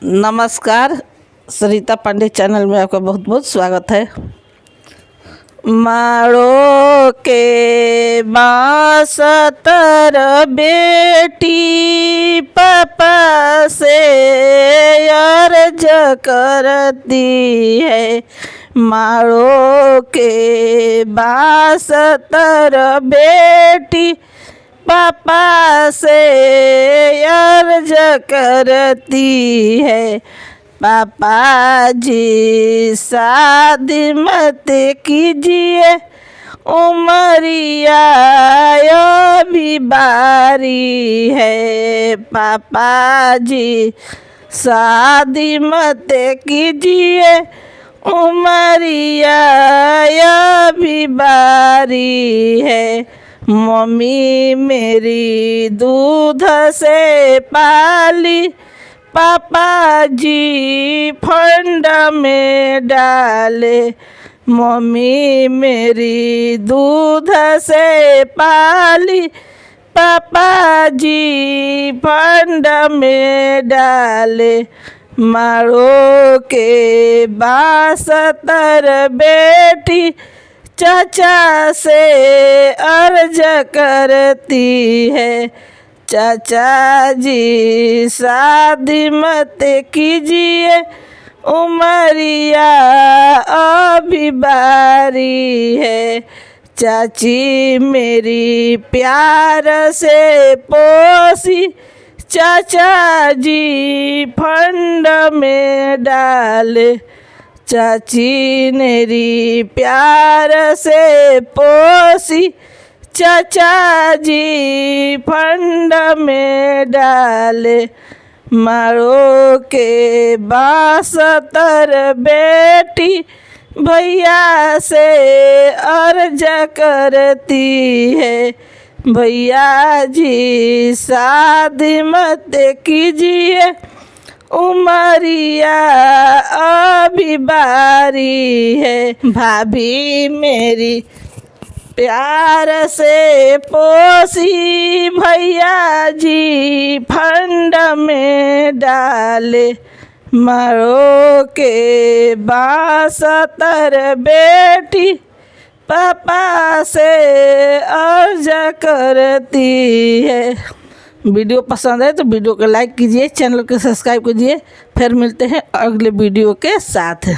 नमस्कार, सरिता पांडे चैनल में आपका बहुत बहुत स्वागत है। मारो के बासतर बेटी पापा से अर्ज करती है। मारो के बासतर बेटी पापा से अर्ज करती है। पापा जी शादी मत कीजिए, उमरिया अभी बारी है। पापा जी शादी मत कीजिए, उमरिया अभी बारी है। मम्मी मेरी दूध से पाली, पापा जी फंड में डाले। मम्मी मेरी दूध से पाली, पापा जी फंड में डाले। मारो के बासतर बेटी चाचा से अर्ज करती है। चाचा जी शादी मत कीजिए, उमरिया अभी बारी है। चाची मेरी प्यार से पोसी, चाचा जी फंड में डाले। चाची मेरी प्यार से पोसी, चाचा जी फंड में डाले। मारो के बासतर बेटी भैया से अर्ज करती है। भैया जी शादी मत कीजिए, उमरिया अभी बारी है। भाभी मेरी प्यार से पोसी, भैया जी फंड में डाले। मारो के बासतर बेटी पापा से अर्ज करती है। वीडियो पसंद है तो वीडियो को लाइक कीजिए, चैनल को सब्सक्राइब कीजिए। फिर मिलते हैं अगले वीडियो के साथ।